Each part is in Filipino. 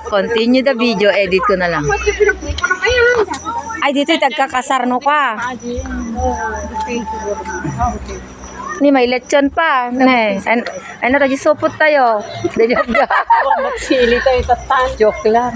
Continue the video, edit ko na lang. Ay, dito tagkakasarno ka. Ni may lechon pa. Ne. Ano tayo supot tayo. Joke lang. Magsili tayo tatan. Joke lang.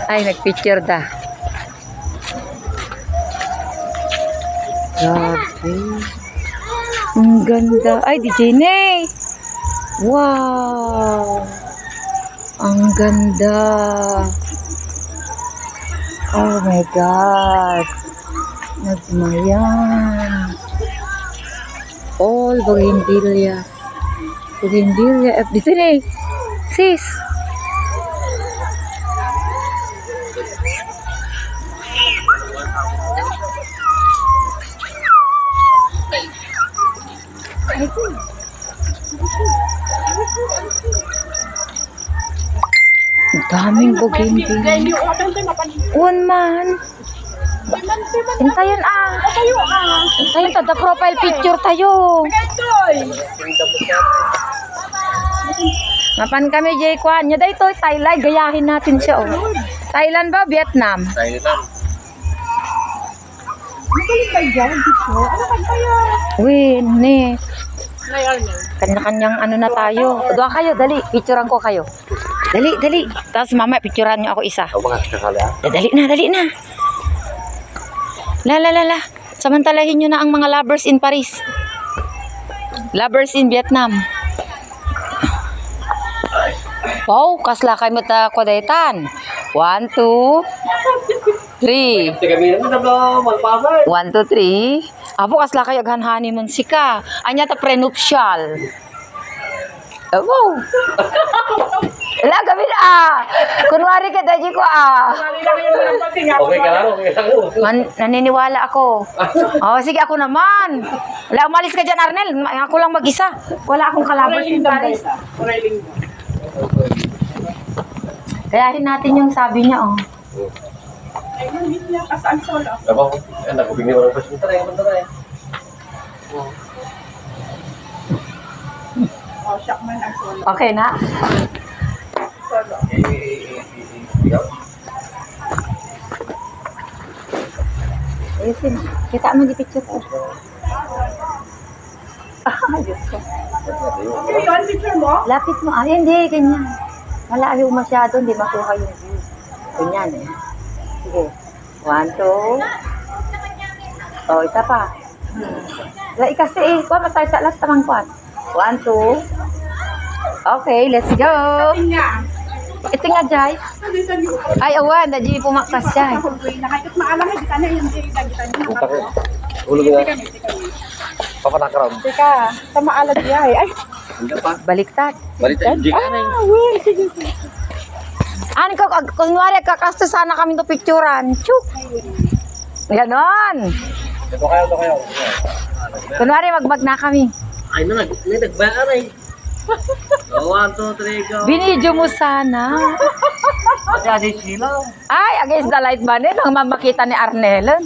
Ay, nagpicture da. Grabe. Ang ganda. Ay, DJ Nay. Wow. Ang ganda. Oh my God. Nagmayan. All bougainvillea. Bougainvillea. Dito na eh. Sis. Ang daming bougainvillea. One man. Hintayin Hintayin to, the profile picture tayo. Mapan kami, Jay Kwan. Nya dito, Thailand. Gayahin natin siya, oh. Thailand ba? Vietnam? Thailand. Uy, ne. Kanya-kanyang ano na tayo. Doon kayo, dali. Picturean ko kayo. Dali. Tapos mamaya, picturean niyo ako isa. Dali na. La. Samantalahin nyo na ang mga lovers in Paris. Lovers in Vietnam. Wow, kasla kayo mo ta kodaitan. 1, 2, 3. 1, 2, 3. Apo kasla kayo aghanhani man sika. Anya ta prenuptial. Wow. Wala gabi na Kunwari ka daji ko Okay ka lang. Naniniwala ako. Oh, sige ako naman. Wala, umalis ka dyan, Arnel. Ako lang mag-isa. Wala akong kalaban in Paris. Kayahin natin yung sabi niya, oh. Okay na? Ayusin. Kita mo di picture ko. Diyos ko. Lapit mo. Hindi, ganyan. Malayo masyado, hindi makuha yung view. Ganyan eh. Sige. 1, 2. Oh, isa pa. Lai kasi eh. Kuha matay sa lahat tamang kuha. 1, 2. Okay, let's go. Ito nga, Jai. Ay, awan. Dadi pumakas, Jai. Nakakit maalam na, di ka na yung Ulo na. Papanakaram. Teka, sa maalam Jai. Ay, Baliktad. Balita, hindi ka na. sige. Ano ko, kunwari, kakasta sana kami to picturean. Chuk! Ganon. Ito kayo. Kunwari, magbag na kami. Ay, nagbayaan ay. 1, 2, 3, go. Binidyo mo sana. Jadi silaw. Ay, against the light ba rin? Ang mamakita ni Arnel.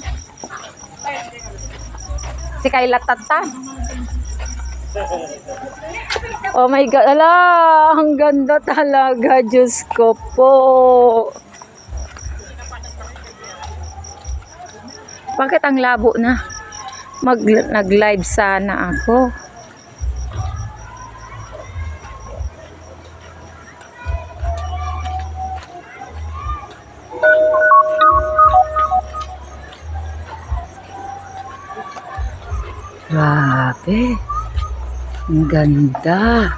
Si Kayla Tata. Oh my God. Ala, ang ganda talaga. Diyos ko po. Bakit ang labo na? Nag-live sana ako. Grabe. Ang ganda.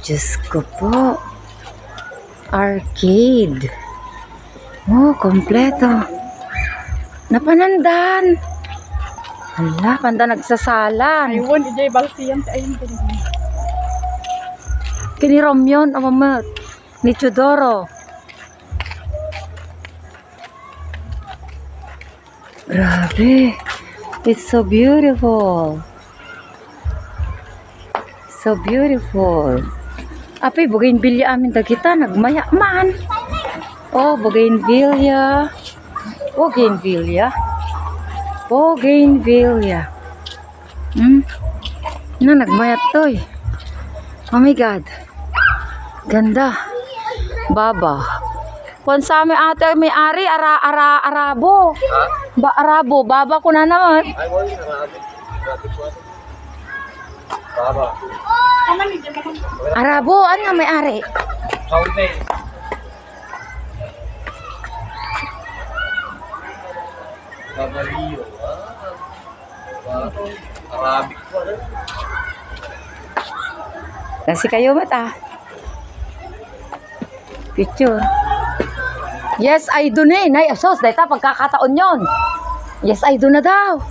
Diyos ko po. Arcade. Oh, kompleto. Napanandan. Hala, panda nagsasalan. Ayun, ijay balsiyan sa ayun. Kini Romyon, amamat. Ni Chodoro. Grabe. It's so beautiful. So beautiful. Api, bougainvillea amin dagita. Nagmaya man. Oh, bougainvillea. Bougainvillea. Bougainvillea. Nagbayat to eh. Oh my God. Ganda. Baba. Kung sa amin ate may ari, arabo. Arabo. Baba ko na naman. Ay, wala. Grabe po. Baba. Arabo. Ano may ari? Saudi. Babaliyo. Arabic po. Kasi kayo mata. Picture. Yes, I do na eh. Nay, asos, dahil pagkakataon yon. Yes, I do na daw.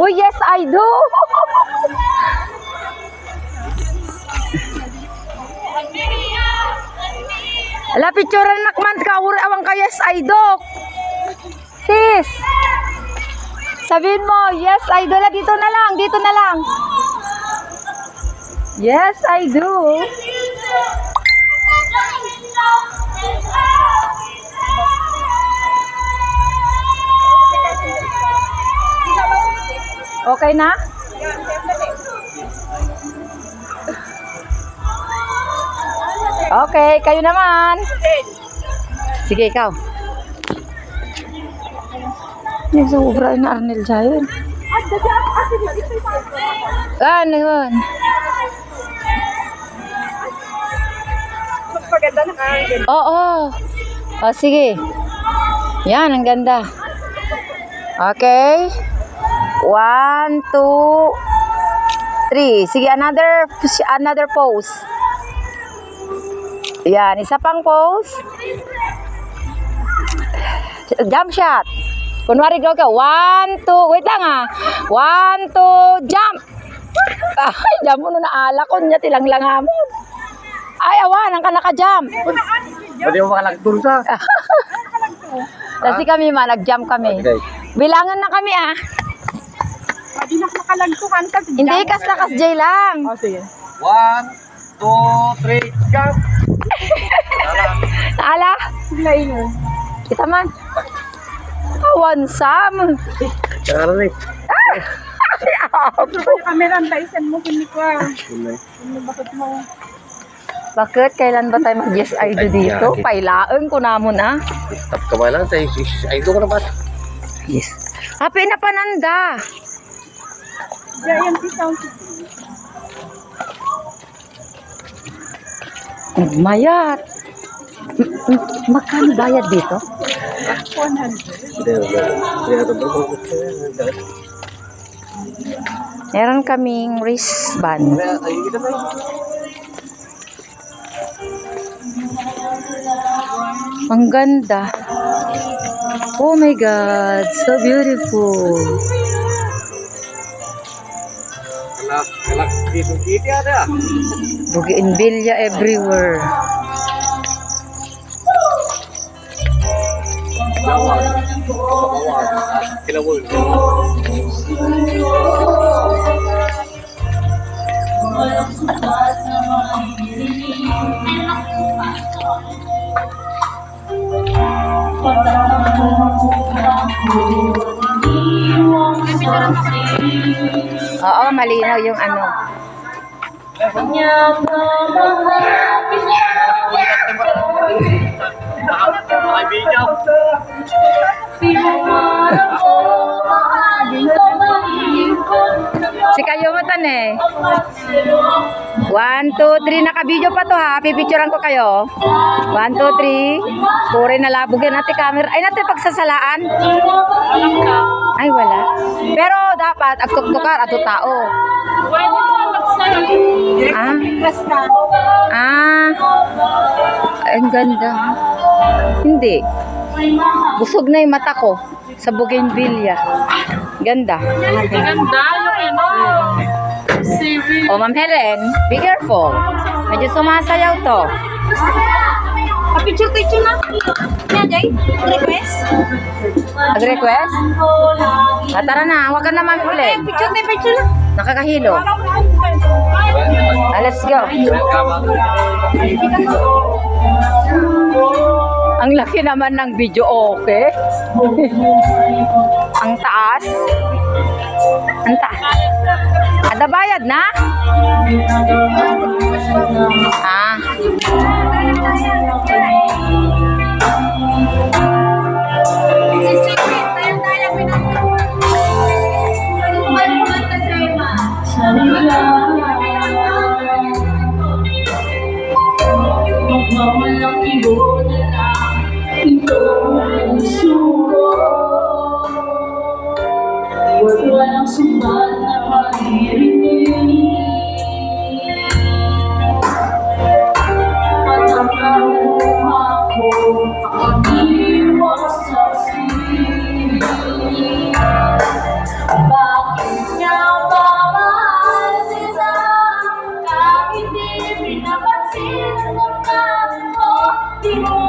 Oh, yes, I do. Ala, picturean nakman ka. Awang ka, yes, I do. Sis. Sabihin mo, yes, I do. Dito na lang, dito na lang. Yes, I do. Okay na? Okay, kayo naman. Sige, ikaw. Yung sobra na Arnel Jayon. Ano yun? Mas maganda na ka. Oo. O, sige. Yan, ang ganda. Okay. 1, 2, 3. Sige, another pose. Yan, isa pang pose. Jump shot. Kunwari daw ka. 1, 2. Wait lang ah. 1, 2, jump. Ay, jump mo na ala ko niya tilang lang hamon. Ay, awan, ang ka naka-jump. Pwede mo makalagturo sa. Kasi kami nag-jump kami. Okay. Bilangan na kami ah. Hindi na makalagtuhan ka. Hindi, kas-lakas Jay lang. Oh, sige. 1, 2, 3, jump! Naala? Siglayin mo. Kita man. Awan Sam. Kakaroon eh. Pero yung camera, andayisan mo, kini ko ah. Bakit mo? Bakit? Kailan ba tayo mag-yes I do dito? Pailaan ko namon ah. Tap ka ba lang tayo? Ay, ito ko na ba? Yes. Happy na pananda. Yan, sound. Mayat. Magkano bayad dito? 100. Meron kaming wristband. Ang ganda. Oh my God, so beautiful. Kalak dito dito ada. Bougainvillea everywhere. Kilawol. Oo, malinaw yung ano. Ay, bigaw. Si kayo mo tan eh. 1, 2, 3. Naka-video pa to ha. Pipicturean ko kayo. 1, 2, 3. Puri na labog yan natin camera. Ay natin pagsasalaan. Ay wala. Pero dapat agtuktukar ato tao. Ah. Ah. Ang ganda. Hindi. Busog na yung mata ko sa Bougainvillea. Ganda. Oh, Ma'am Helen, be careful. Medyo sumasayaw to. Picture na. Yan, Jay. Request. Mag-request? Tara na, huwag ka na mamuli. Picture na. Nakakahilo. Let's go. Ang laki naman ng video, okay? Ang taas. Ang taas. Ada bayad na? Ah. Magmamalaki mo na lang ito ang suko. Walang sumbal na maririnig. At ang nakuha ko ang iwas sa bakit niya ba mahal sila kahit di pinapansin ng tao? Di mo